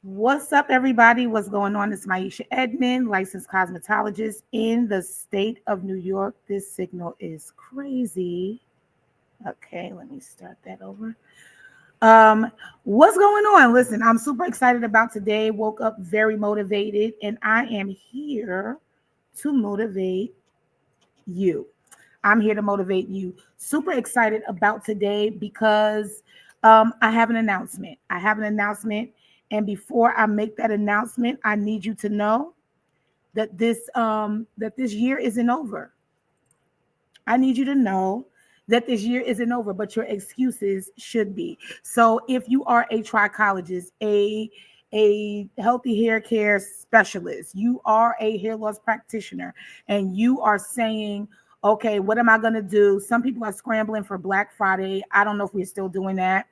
What's up, everybody? What's going on? It's Maisha Edmond, licensed cosmetologist in the state of New York. This signal is crazy. Okay, let me start that over. What's going on? Listen, I'm super excited about today. Woke up very motivated, and I am here to motivate you. I'm here to motivate you. Super excited about today because I have an announcement. And before I make that announcement, I need you to know that this year isn't over. I need you to know that this year isn't over, but your excuses should be. So if you are a trichologist, a healthy hair care specialist, you are a hair loss practitioner, and you are saying, okay, what am I going to do? Some people are scrambling for Black Friday. I don't know if we're still doing that.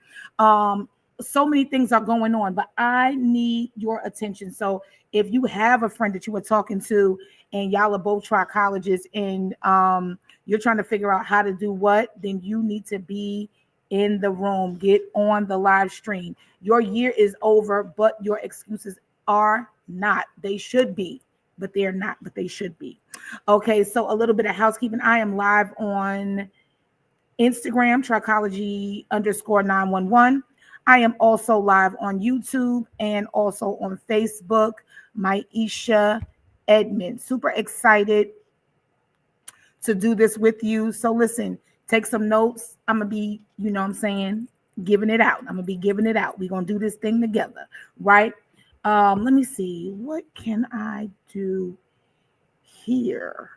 So many things are going on, but I need your attention. So if you have a friend that you were talking to and y'all are both trichologists and you're trying to figure out how to do what, then you need to be in the room. Get on the live stream. Your year is over, but your excuses are not. They should be, but they're not, but they should be. Okay, so a little bit of housekeeping. I am live on Instagram, trichology_911. I am also live on YouTube and also on Facebook, Maisha Edmond. Super excited to do this with you. So listen, take some notes. I'm going to be, giving it out. We're going to do this thing together, right? Let me see. What can I do here?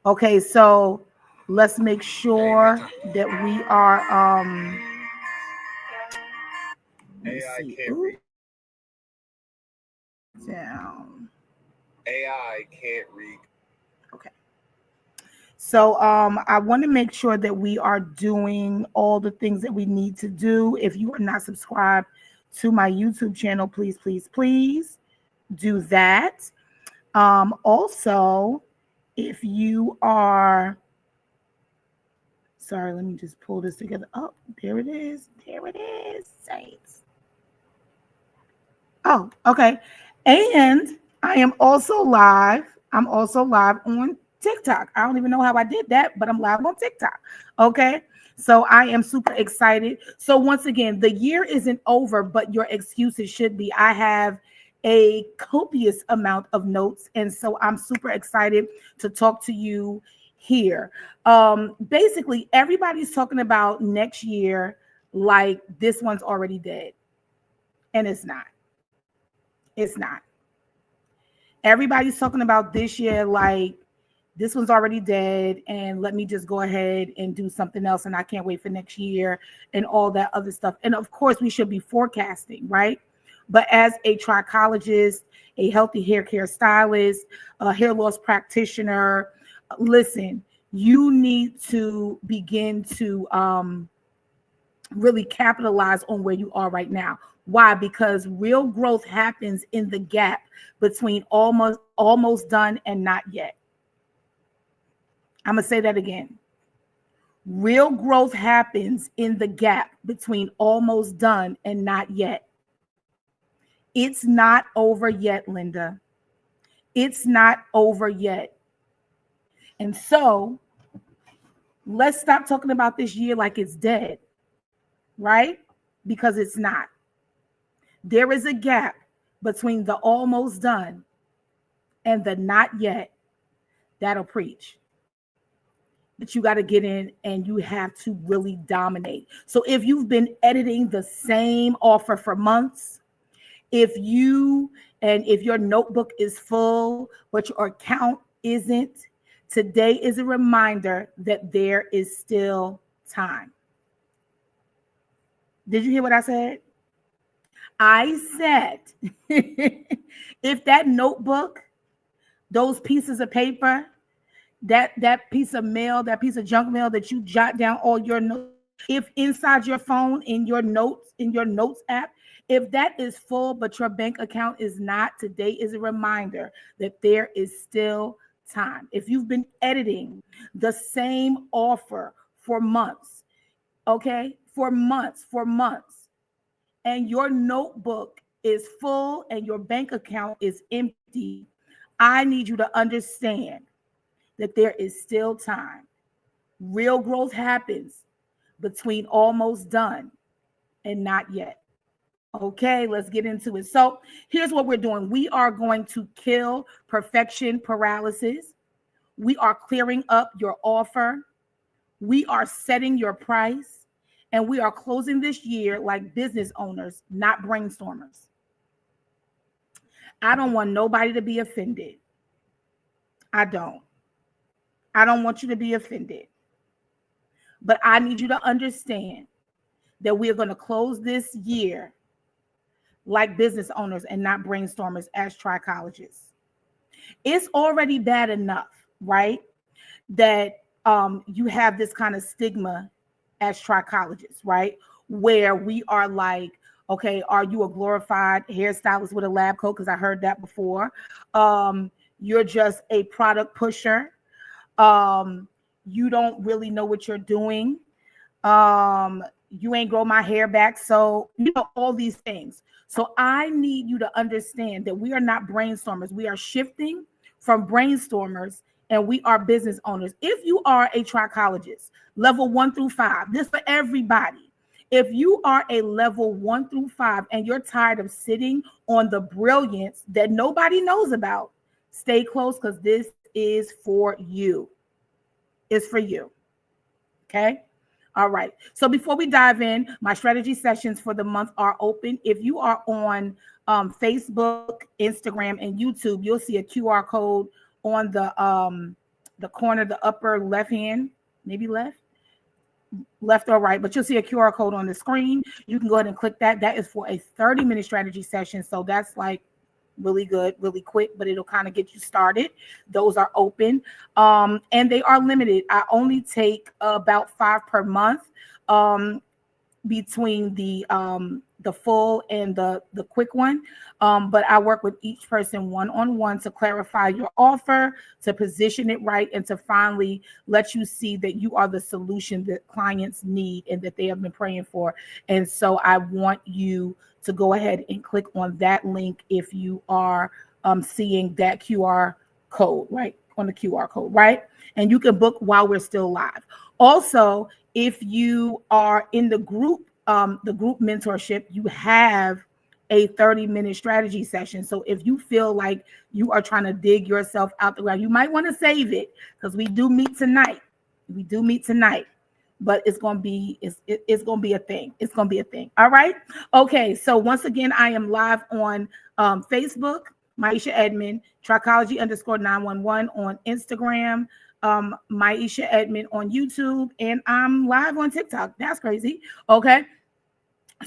Okay, so let's make sure that we are AI can't read. Down. AI can't read. Okay. So I want to make sure that we are doing all the things that we need to do. If you are not subscribed to my YouTube channel, please, please, please do that. Also, if you are, sorry, let me just pull this together. Oh, there it is. There it is, Saints. Oh, okay. And I am also live. I'm also live on TikTok. I don't even know how I did that, but I'm live on TikTok. Okay. So I am super excited. So once again, the year isn't over, but your excuses should be. I have a copious amount of notes, and so I'm super excited to talk to you here. Basically, everybody's talking about next year like this one's already dead, and it's not. It's not. Everybody's talking about this year like this one's already dead, and let me just go ahead and do something else, and I can't wait for next year and all that other stuff. And of course, we should be forecasting, right? But as a trichologist, a healthy hair care stylist, a hair loss practitioner, listen, you need to begin to really capitalize on where you are right now. Why? Because real growth happens in the gap between almost done and not yet. I'm going to say that again. Real growth happens in the gap between almost done and not yet. It's not over yet, Linda. It's not over yet. And so let's stop talking about this year like it's dead, right? Because it's not. There is a gap between the almost done and the not yet. That'll preach. But you got to get in and you have to really dominate. So if you've been editing the same offer for months, if your notebook is full, but your account isn't, today is a reminder that there is still time. Did you hear what I said? I said, if that notebook, those pieces of paper, that piece of mail, that piece of junk mail that you jot down all your notes, if inside your phone, in your notes app, if that is full, but your bank account is not, today is a reminder that there is still time. If you've been editing the same offer for months, and your notebook is full and your bank account is empty, I need you to understand that there is still time. Real growth happens between almost done and not yet. Okay, let's get into it. So here's what we're doing. We are going to kill perfection paralysis. We are clearing up your offer. We are setting your price. And we are closing this year like business owners, not brainstormers. I don't want nobody to be offended. I don't. I don't want you to be offended. But I need you to understand that we are going to close this year like business owners and not brainstormers as trichologists. It's already bad enough, right? That you have this kind of stigma as trichologists, right? Where we are like, okay, are you a glorified hairstylist with a lab coat? Because I heard that before. You're just a product pusher. You don't really know what you're doing. You ain't grow my hair back. So, all these things. So I need you to understand that we are not brainstormers. We are shifting from brainstormers and we are business owners. If you are a trichologist, level 1 through 5, this for everybody. If you are a level 1 through 5 and you're tired of sitting on the brilliance that nobody knows about, stay close because this is for you. It's for you. Okay? All right. So before we dive in, my strategy sessions for the month are open. If you are on Facebook, Instagram, and YouTube, you'll see a QR code on the corner, the upper left hand, maybe left or right, but you'll see a QR code on the screen. You can go ahead and click that. That is for a 30-minute strategy session. So that's like really good, really quick, but it'll kind of get you started. Those are open, and they are limited. I only take about 5 per month, between the full and the quick one. But I work with each person one-on-one to clarify your offer, to position it right, and to finally let you see that you are the solution that clients need and that they have been praying for. And so I want you to go ahead and click on that link if you are seeing that QR code, right? On the QR code, right? And you can book while we're still live. Also, if you are in the group mentorship, you have a 30-minute strategy session. So if you feel like you are trying to dig yourself out the ground, you might want to save it because we do meet tonight. But it's gonna be a thing. It's gonna be a thing. All right. Okay. So once again, I am live on Facebook, Maisha Edmond, Trichology_911 on Instagram, Maisha Edmond on YouTube, and I'm live on TikTok. That's crazy. Okay.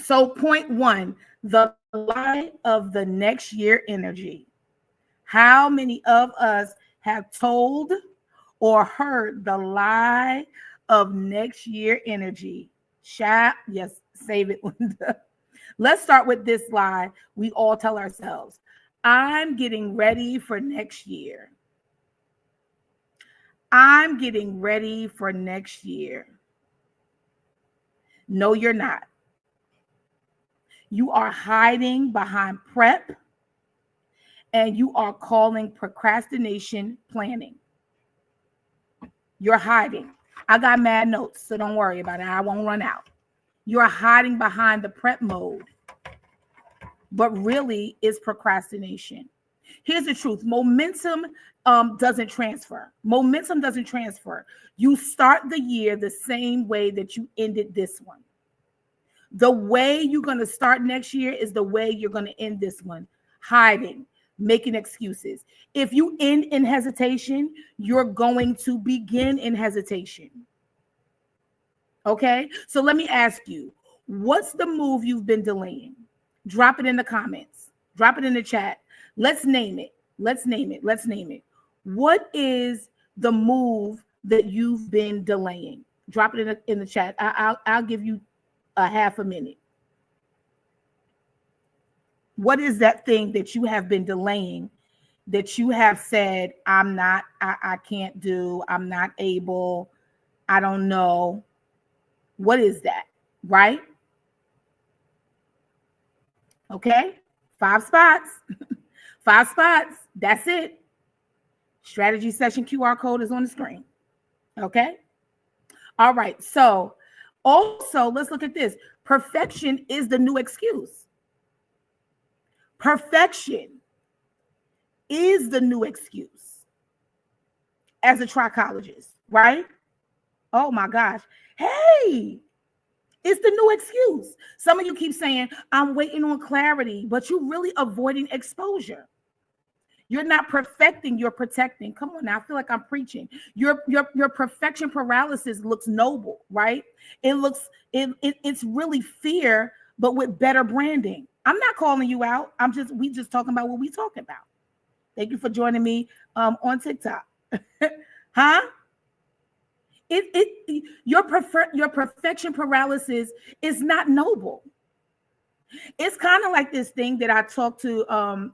So point 1, the lie of the next year energy. How many of us have told or heard the lie of next year energy? Yes, save it, Linda. Let's start with this lie we all tell ourselves. I'm getting ready for next year. I'm getting ready for next year. No, you're not. You are hiding behind prep and you are calling procrastination planning. You're hiding. I got mad notes, so don't worry about it. I won't run out. You're hiding behind the prep mode, but really it's procrastination. Here's the truth. Momentum doesn't transfer. Momentum doesn't transfer. You start the year the same way that you ended this one. The way you're going to start next year is the way you're going to end this one. Hiding, making excuses. If you end in hesitation, you're going to begin in hesitation. Okay? So let me ask you, what's the move you've been delaying? Drop it in the comments. Drop it in the chat. Let's name it. What is the move that you've been delaying? Drop it in the chat. I'll give you a half a minute. What is that thing that you have been delaying, that you have said, I can't do, I'm not able, I don't know? What is that? Right? Okay. 5 spots. 5 spots. That's it. Strategy session QR code is on the screen. Okay. All right. So also, let's look at this. Perfection is the new excuse. Perfection is the new excuse as a trichologist, right? Oh my gosh. Hey, it's the new excuse. Some of you keep saying, I'm waiting on clarity, but you're really avoiding exposure. You're not perfecting, you're protecting. Come on now, I feel like I'm preaching. Your perfection paralysis looks noble, right? It's really fear, but with better branding. I'm not calling you out. We just talking about what we talking about. Thank you for joining me on TikTok. Huh? Your perfection paralysis is not noble. It's kind of like this thing that I talk to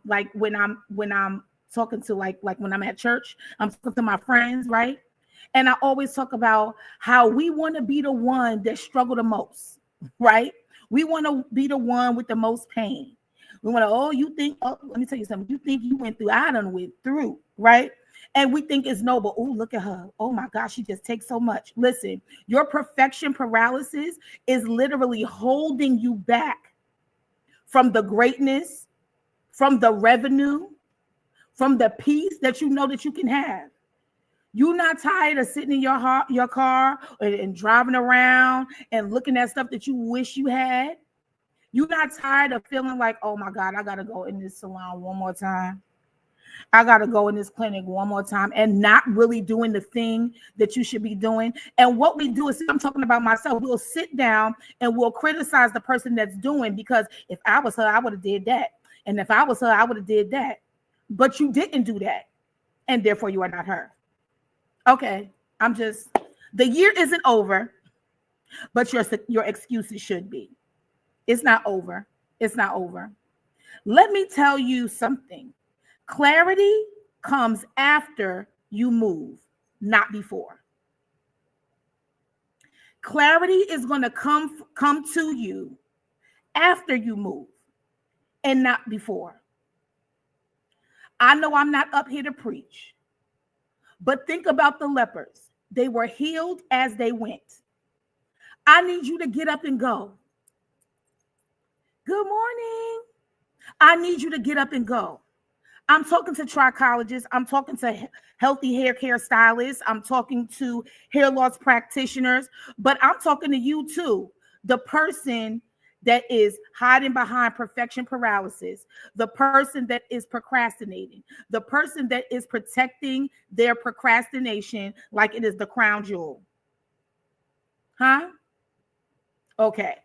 like when I'm talking to like when I'm at church, I'm talking to my friends, right? And I always talk about how we want to be the one that struggle the most, right? We want to be the one with the most pain. We want to, let me tell you something. You think you went through, I done went through, right? And we think it's noble. Oh, look at her. Oh my gosh, she just takes so much. Listen, your perfection paralysis is literally holding you back from the greatness, from the revenue, from the peace that you know that you can have. You're not tired of sitting in your car and driving around and looking at stuff that you wish you had. You're not tired of feeling like, oh my God, I got to go in this salon one more time. I got to go in this clinic one more time, and not really doing the thing that you should be doing. And what we do is, I'm talking about myself, we'll sit down and we'll criticize the person that's doing, because if I was her, I would have did that. And if I was her, I would have did that. But you didn't do that. And therefore you are not her. Okay. The year isn't over, but your excuses should be. It's not over. It's not over. Let me tell you something. Clarity comes after you move, not before. Clarity is going to come to you after you move and not before. I know I'm not up here to preach, but think about the lepers. They were healed as they went. I need you to get up and go. Good morning. I need you to get up and go. I'm talking to trichologists. I'm talking to healthy hair care stylists. I'm talking to hair loss practitioners, but I'm talking to you too. The person that is hiding behind perfection paralysis, the person that is procrastinating, the person that is protecting their procrastination like it is the crown jewel. Huh? Okay.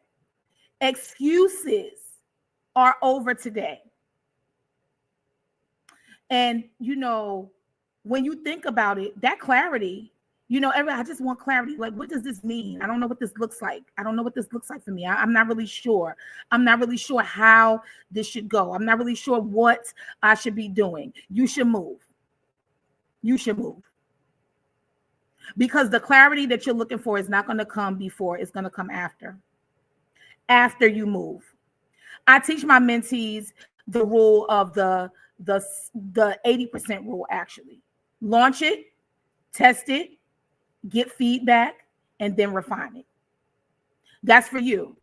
Excuses are over today. And, when you think about it, that clarity, I just want clarity. Like, what does this mean? I don't know what this looks like. I don't know what this looks like for me. I'm not really sure. I'm not really sure how this should go. I'm not really sure what I should be doing. You should move. You should move. Because the clarity that you're looking for is not going to come before. It's going to come after. After you move. I teach my mentees the rule of the 80% rule, actually. Launch it, test it, get feedback, and then refine it. That's for you.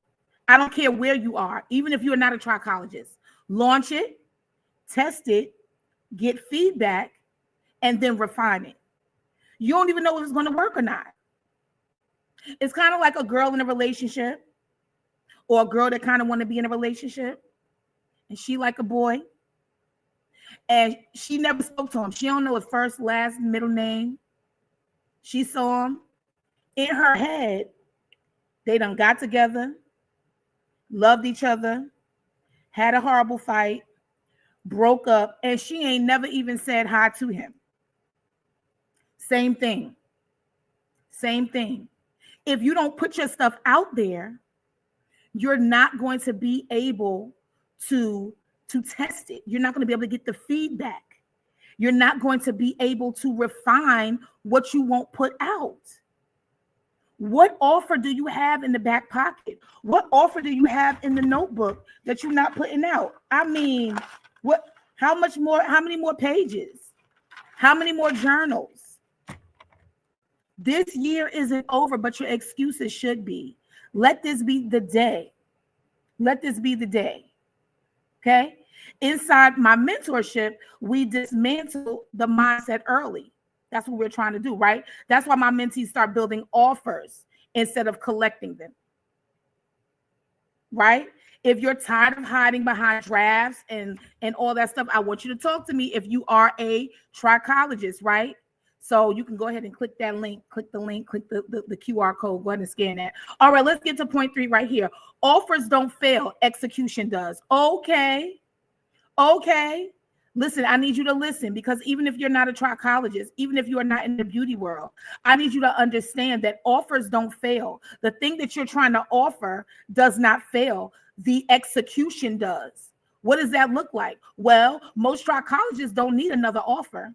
I don't care where you are, even if you're not a trichologist. Launch it, test it, get feedback, and then refine it. You don't even know if it's going to work or not. It's kind of like a girl in a relationship, or a girl that kind of want to be in a relationship, and she like a boy. And she never spoke to him. She don't know his first, last, middle name. She saw him. In her head, they done got together, loved each other, had a horrible fight, broke up, and she ain't never even said hi to him. Same thing. Same thing. If you don't put your stuff out there, you're not going to be able to test it. You're not going to be able to get the feedback. You're not going to be able to refine what you won't put out. What offer do you have in the back pocket? What offer do you have in the notebook that you're not putting out? I mean, what? How much more? How many more pages? How many more journals? This year isn't over, but your excuses should be. Let this be the day. Let this be the day. Okay? Inside my mentorship, we dismantle the mindset early. That's what we're trying to do, right? That's why my mentees start building offers instead of collecting them. Right? If you're tired of hiding behind drafts and all that stuff, I want you to talk to me if you are a trichologist, right? So you can go ahead and click that link, click the QR code, go ahead and scan that. All right, let's get to point 3 right here. Offers don't fail, execution does. Okay. Listen, I need you to listen, because even if you're not a trichologist, even if you are not in the beauty world, I need you to understand that offers don't fail. The thing that you're trying to offer does not fail. The execution does. What does that look like? Well, most trichologists don't need another offer.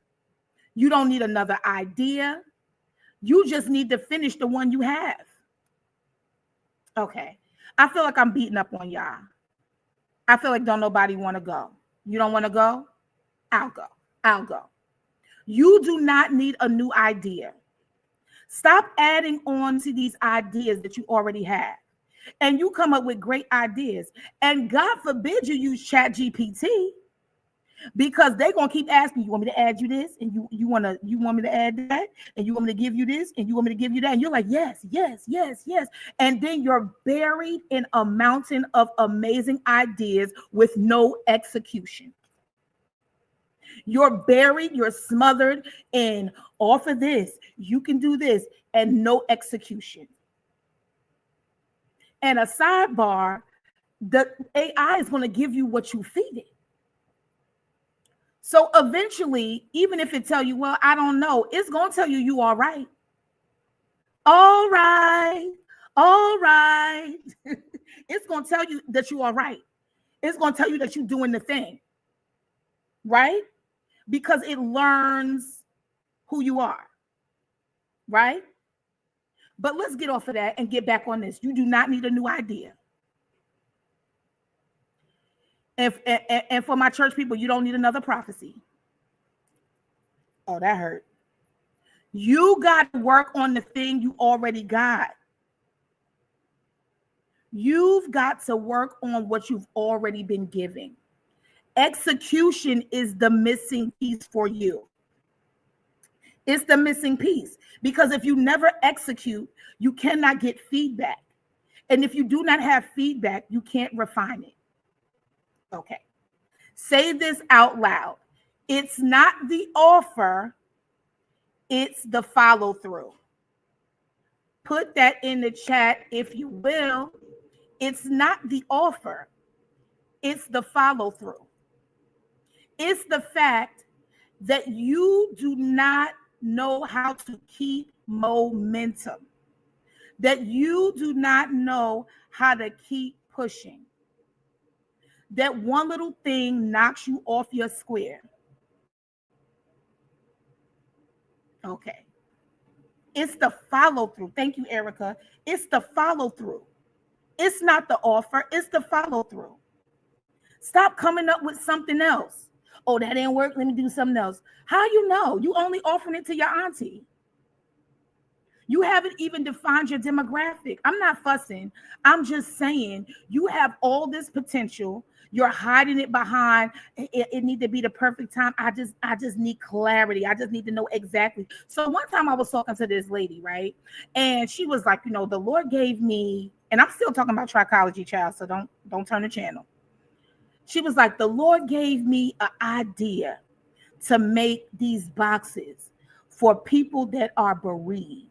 You don't need another idea. You just need to finish the one you have. Okay. I feel like I'm beating up on y'all. I feel like don't nobody want to go. You don't want to go? I'll go. You do not need a new idea. Stop adding on to these ideas that you already have. And you come up with great ideas. And God forbid you use ChatGPT, because they're going to keep asking, you want me to add you this? And you want me to add that? And you want me to give you this? And you want me to give you that? And you're like, yes. And then you're buried in a mountain of amazing ideas with no execution. You're buried, you're smothered in offer this, you can do this, and no execution. And a sidebar, the AI is going to give you what you feed it. So eventually, even if it tell you, well, I don't know, it's going to tell you you all right. All right. It's going to tell you that you are right. It's going to tell you that you're doing the thing. Right? Because it learns who you are. Right? But let's get off of that and get back on this. You do not need a new idea. And for my church people, you don't need another prophecy. Oh, that hurt. You got to work on the thing you already got. You've got to work on what you've already been giving. Execution is the missing piece for you. It's the missing piece, because if you never execute, you cannot get feedback. And if you do not have feedback, you can't refine it. Okay. Say this out loud. It's not the offer, it's the follow through. Put that in the chat if you will. It's not the offer, it's the follow through. It's the fact that you do not know how to keep momentum, that you do not know how to keep pushing, that one little thing knocks you off your square. Okay. It's the follow through. Thank you, Erica. It's the follow through. It's not the offer, it's the follow through. Stop coming up with something else. Oh, that didn't work. Let me do something else. How you know? You only offering it to your auntie. You haven't even defined your demographic. I'm not fussing. I'm just saying you have all this potential. You're hiding it behind it need to be the perfect time. I just need clarity. I just need to know exactly. So one time I was talking to this lady, right? And she was like, the Lord gave me, and I'm still talking about trichology, child, so don't turn the channel. She was like, the Lord gave me an idea to make these boxes for people that are bereaved.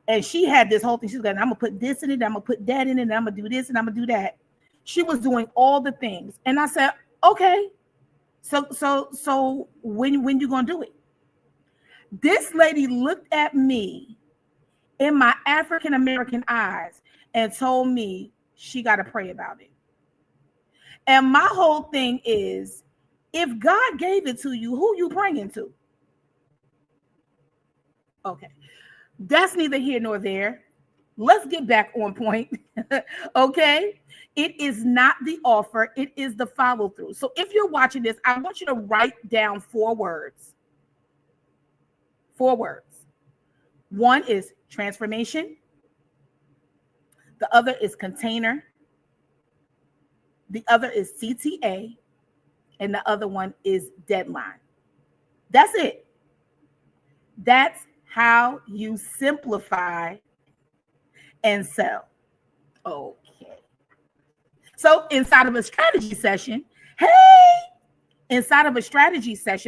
And she had this whole thing. She's like, I'm gonna put this in it, I'm gonna put that in it, and I'm gonna do this and I'm gonna do that. She was doing all the things. And I said, okay, so when you gonna do it? This lady looked at me in my African American eyes and told me she got to pray about it. And my whole thing is, if God gave it to you, who you praying to? Okay, that's neither here nor there. Let's get back on point. Okay. It is not the offer, it is the follow through. So if you're watching this, I want you to write down 4 words. 4 words. One is transformation, the other is container, the other is CTA, and the other one is deadline. That's it. That's how you simplify and sell. Okay. So inside of a strategy session,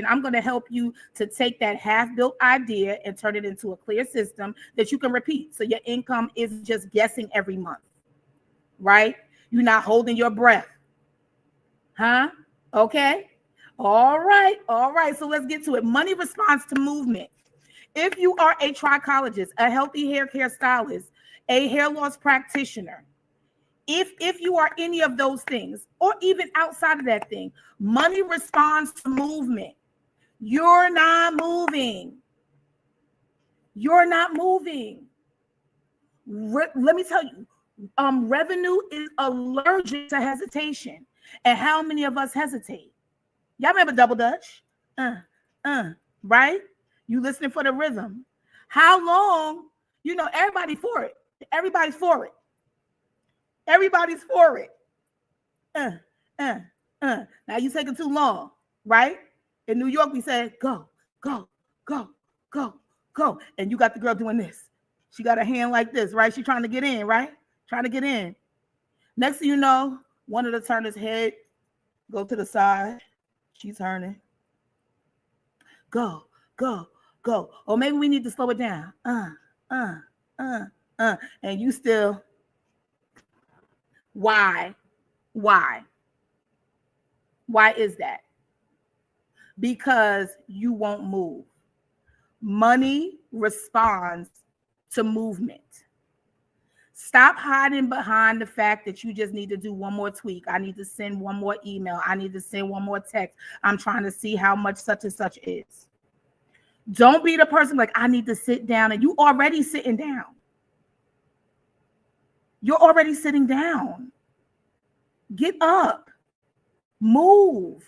I'm going to help you to take that half-built idea and turn it into a clear system that you can repeat. So your income isn't just guessing every month, right? You're not holding your breath. Huh? Okay. All right. All right. So let's get to it. Money responds to movement. If you are a trichologist, a healthy hair care stylist, a hair loss practitioner, if you are any of those things, or even outside of that thing, money responds to movement. You're not moving. You're not moving. Let me tell you, revenue is allergic to hesitation. And how many of us hesitate? Y'all remember double dutch? Right? You listening for the rhythm. How long? You know, everybody for it. Everybody's for it. Everybody's for it. Now you taking too long, right? In New York, we said, go, go, go, go, go. And you got the girl doing this. She got a hand like this, right? She's trying to get in, right? Trying to get in. Next thing you know, one of the turners' head go to the side. She's turning. Go, go, go. Or maybe we need to slow it down. And you still. Why? Why is that? Because you won't move. Money responds to movement. Stop hiding behind the fact that you just need to do one more tweak. I need to send one more email. I need to send one more text. I'm trying to see how much such and such is. Don't be the person like, I need to sit down, and you already sitting down. You're already sitting down. Get up. Move.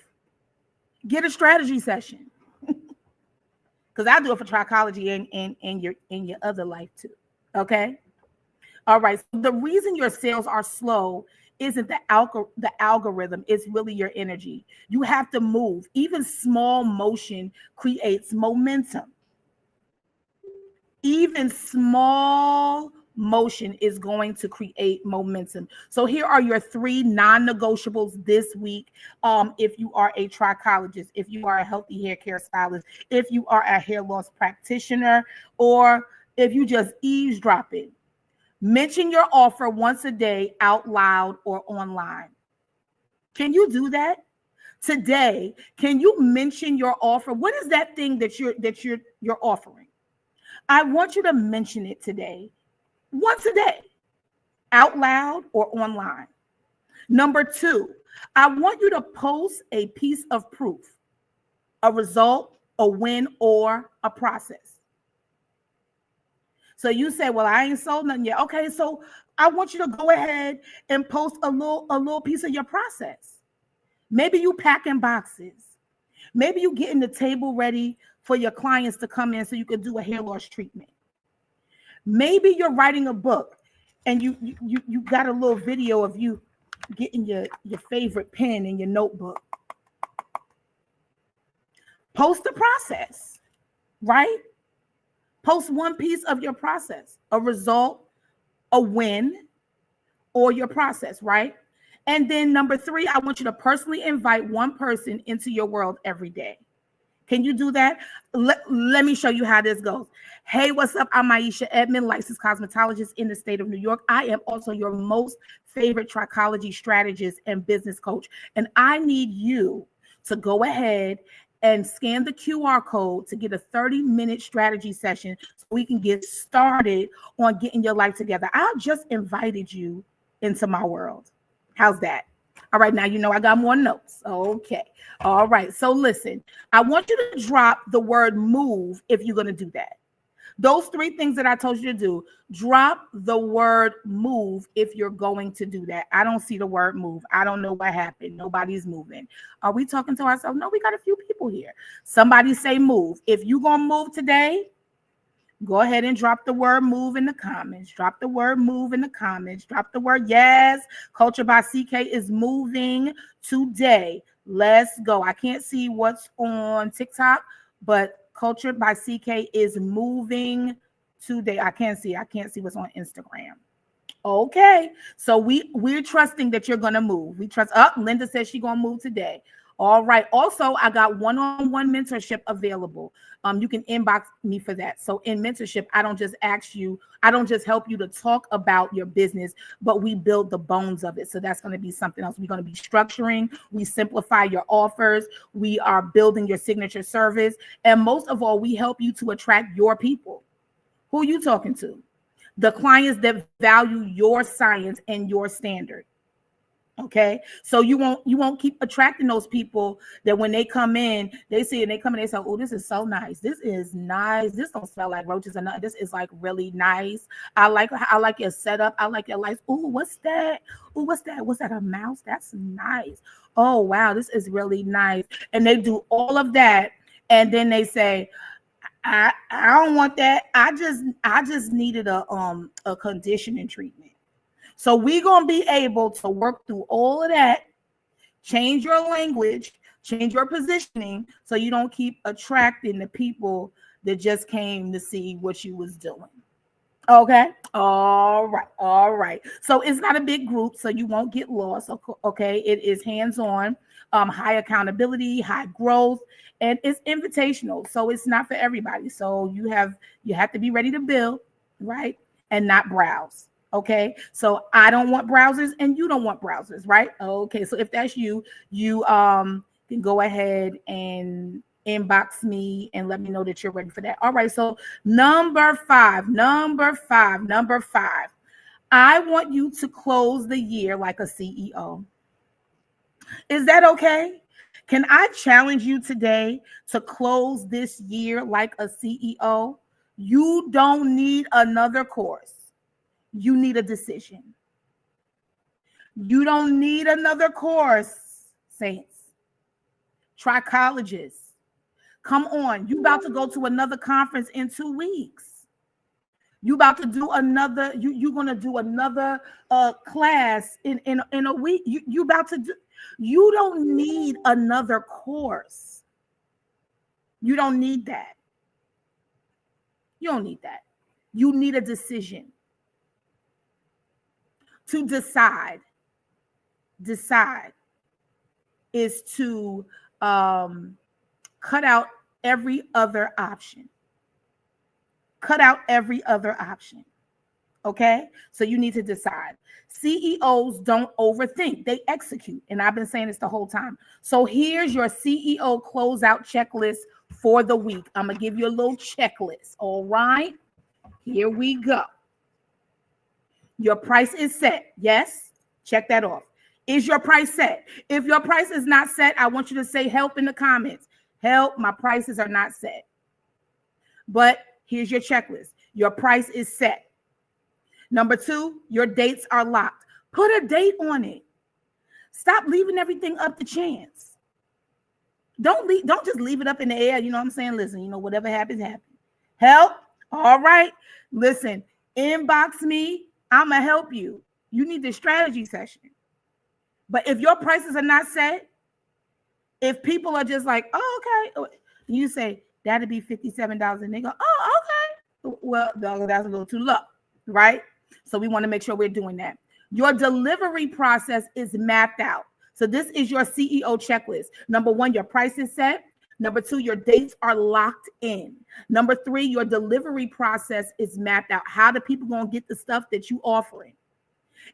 Get a strategy session. Because I do it for trichology and your other life too. Okay? All right. So the reason your sales are slow isn't the algorithm, it's really your energy. You have to move. Even small motion creates momentum. Even small motion is going to create momentum. So here are your 3 non-negotiables this week. If you are a trichologist, if you are a healthy hair care stylist, if you are a hair loss practitioner, or if you just eavesdropping, mention your offer once a day out loud or online. Can you do that today? Can you mention your offer? What is that thing that you're offering? I want you to mention it today. Once a day, out loud or online. Number 2, I want you to post a piece of proof, a result, a win, or a process. So you say, well, I ain't sold nothing yet. Okay, so I want you to go ahead and post a little piece of your process. Maybe you packing boxes. Maybe you getting the table ready for your clients to come in so you can do a hair loss treatment. Maybe you're writing a book and you got a little video of you getting your favorite pen in your notebook. Post the process, right? Post one piece of your process, a result, a win, or your process, right? And then number 3, I want you to personally invite one person into your world every day. Can you do that? Let me show you how this goes. Hey, what's up? I'm Aisha Edmond, licensed cosmetologist in the state of New York. I am also your most favorite trichology strategist and business coach. And I need you to go ahead and scan the QR code to get a 30-minute strategy session so we can get started on getting your life together. I just invited you into my world. How's that? All right, now you know I got more notes. Okay. All right. So listen, I want you to drop the word move if you're going to do that. Those three things that I told you to do. Drop the word move if you're going to do that. I don't see the word move. I don't know what happened. Nobody's moving. Are we talking to ourselves? No, we got a few people here. Somebody say move. If you're going to move today, go ahead and drop the word move in the comments. Drop the word move in the comments. Drop the word yes. Culture by CK is moving today. Let's go. I can't see what's on TikTok, but Culture by CK is moving today. I can't see what's on Instagram. Okay, so we're trusting that you're gonna move. We trust. Linda says she's gonna move today. All right. Also, I got one-on-one mentorship available. You can inbox me for that. So in mentorship, I don't just help you to talk about your business, but we build the bones of it. So that's going to be something else. We're going to be structuring. We simplify your offers. We are building your signature service. And most of all, we help you to attract your people. Who are you talking to? The clients that value your science and your standard. Okay, so you won't keep attracting those people that when they come in, they see and they come in, they say, oh, this is so nice. This is nice. This don't smell like roaches or nothing. This is like really nice. I like your setup. I like your lights. Oh, what's that? Oh, what's that? What's that? A mouse? That's nice. Oh, wow, this is really nice. And they do all of that, and then they say, I don't want that. I just needed a conditioning treatment. So we're going to be able to work through all of that, change your language, change your positioning, so you don't keep attracting the people that just came to see what you was doing. Okay. All right. So it's not a big group, so you won't get lost. Okay. It is hands-on, high accountability, high growth, and it's invitational. So it's not for everybody. So you have to be ready to build, right? And not browse. Okay, so I don't want browsers and you don't want browsers, right? Okay, so if that's you can go ahead and inbox me and let me know that you're ready for that. All right, so number five. I want you to close the year like a CEO. Is that okay? Can I challenge you today to close this year like a CEO? You don't need another course. You need a decision. You don't need another course, saints. Trichologists, come on. You about to go to another conference in 2 weeks. You about to do another. You're gonna do another class in a week. You about to do. You don't need another course. You don't need that. You don't need that. You need a decision. To decide is to cut out every other option. Okay, so you need to decide. CEOs don't overthink, they execute. And I've been saying this the whole time. So here's your CEO closeout checklist for the week. I'm gonna give you a little checklist. All right, here we go. Your price is set. Yes, check that off. Is your price set? If your price is not set, I want you to say help in the comments. Help, my prices are not set. But here's your checklist. Your price is set. Number 2, your dates are locked. Put a date on it. Stop leaving everything up to chance. Don't just leave it up in the air. You know what I'm saying? Listen, whatever happens, happens. Help. All right. Listen, inbox me. I'm going to help you. You need the strategy session. But if your prices are not set, if people are just like, oh, okay, you say, that'd be $57. And they go, oh, okay. Well, that's a little too low, right? So we want to make sure we're doing that. Your delivery process is mapped out. So this is your CEO checklist. Number 1, your price is set. Number 2, your dates are locked in. Number 3, your delivery process is mapped out. How do people going to get the stuff that you offering?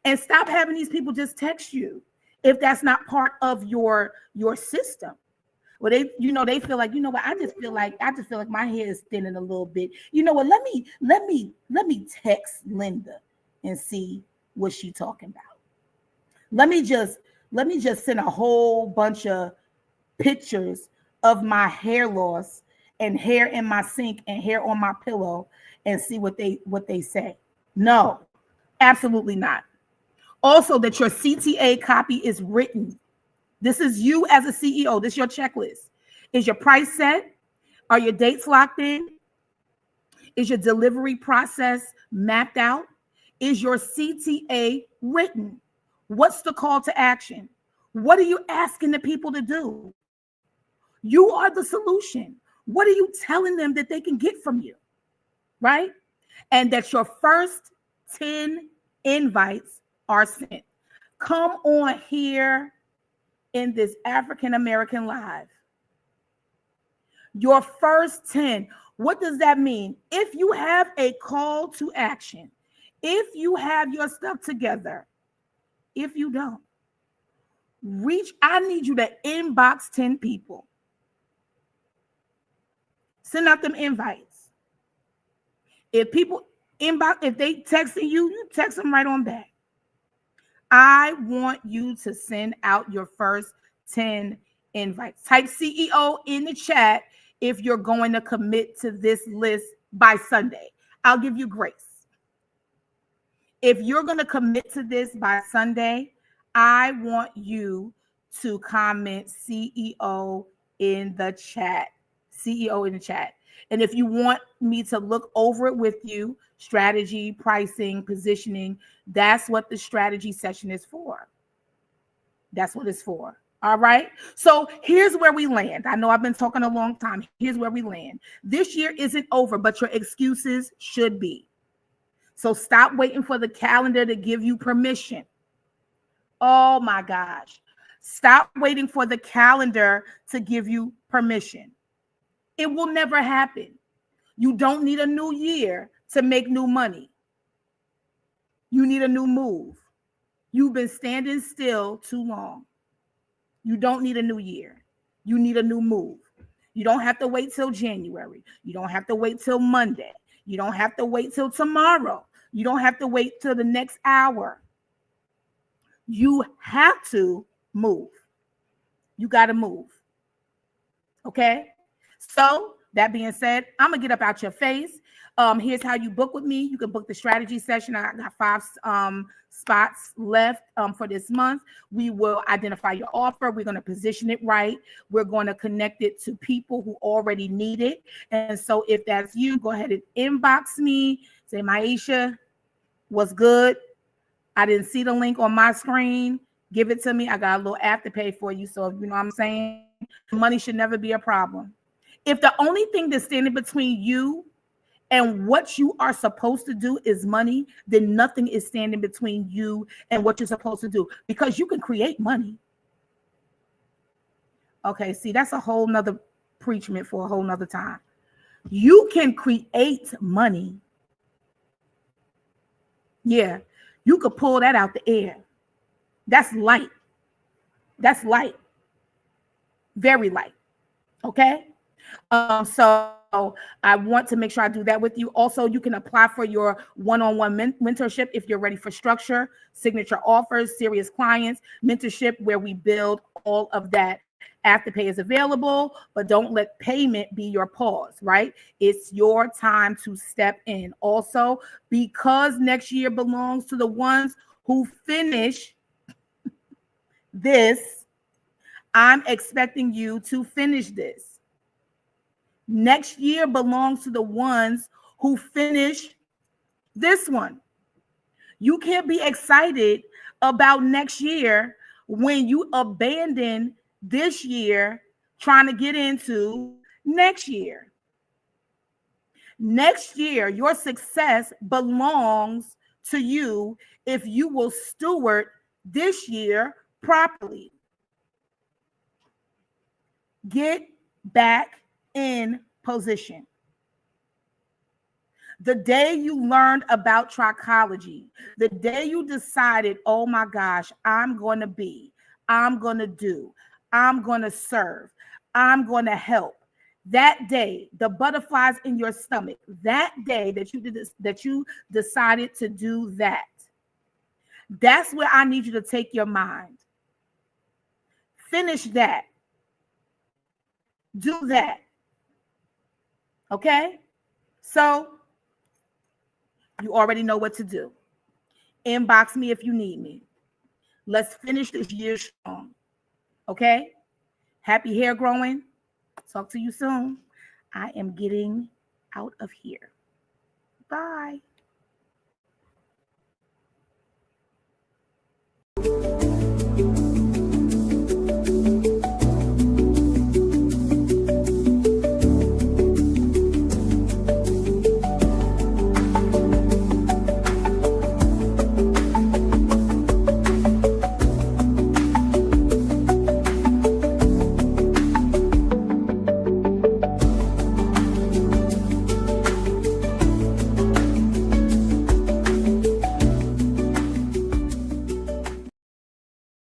And stop having these people just text you if that's not part of your system. Well, they feel like, what, I just feel like my hair is thinning a little bit. You know what? Let me text Linda and see what she's talking about. Let me just send a whole bunch of pictures of my hair loss and hair in my sink and hair on my pillow and see what they say. No, absolutely not. Also, that your CTA copy is written. This is you as a CEO. This is your checklist. Is your price set? Are your dates locked in? Is your delivery process mapped out? Is your CTA written? What's the call to action? What are you asking the people to do? You are the solution. What are you telling them that they can get from you? Right? And that your first 10 invites are sent. Come on here in this African American Live. Your first 10. What does that mean? If you have a call to action, if you have your stuff together, if you don't, I need you to inbox 10 people. Send out them invites. If people inbox, if they texting you, you text them right on back. I want you to send out your first 10 invites. Type CEO in the chat if you're going to commit to this list by Sunday. I'll give you grace. If you're going to commit to this by Sunday, I want you to comment CEO in the chat. CEO in the chat. And if you want me to look over it with you, strategy, pricing, positioning, that's what the strategy session is for. That's what it's for. All right. So here's where we land. I know I've been talking a long time. Here's where we land. This year isn't over, but your excuses should be. So stop waiting for the calendar to give you permission. Oh my gosh. Stop waiting for the calendar to give you permission. It will never happen. You don't need a new year to make new money. You need a new move. You've been standing still too long. You don't need a new year. You need a new move. You don't have to wait till January. You don't have to wait till Monday. You don't have to wait till tomorrow. You don't have to wait till the next hour. You have to move. You got to move. Okay? So that being said, I'm going to get up out your face. Here's how you book with me. You can book the strategy session. I got 5 spots left for this month. We will identify your offer. We're going to position it right. We're going to connect it to people who already need it. And so if that's you, go ahead and inbox me. Say, Maisha, what's good? I didn't see the link on my screen. Give it to me. I got a little afterpay for you. So you know what I'm saying? Money should never be a problem. If the only thing that's standing between you and what you are supposed to do is money, then nothing is standing between you and what you're supposed to do, because you can create money. Okay, see, that's a whole nother preachment for a whole nother time. You can create money. Yeah, you could pull that out the air. That's light. That's light. Very light. Okay? So I want to make sure I do that with you. Also, you can apply for your one-on-one mentorship if you're ready for structure, signature offers, serious clients, mentorship where we build all of that. Afterpay is available, but don't let payment be your pause, right? It's your time to step in. Also, because next year belongs to the ones who finish this, I'm expecting you to finish this. Next year belongs to the ones who finish this one. You can't be excited about next year when you abandon this year trying to get into next year. Next year, your success belongs to you if you will steward this year properly. Get back in position. The day you learned about trichology, the day you decided, oh my gosh, I'm going to be, I'm going to do, I'm going to serve, I'm going to help. That day, the butterflies in your stomach, that day that you did this, that you decided to do that, that's where I need you to take your mind. Finish that. Do that. Okay? So You already know what to do. Inbox me if you need me. Let's finish this year strong. Okay? Happy hair growing. Talk to you soon. I am getting out of here. Bye.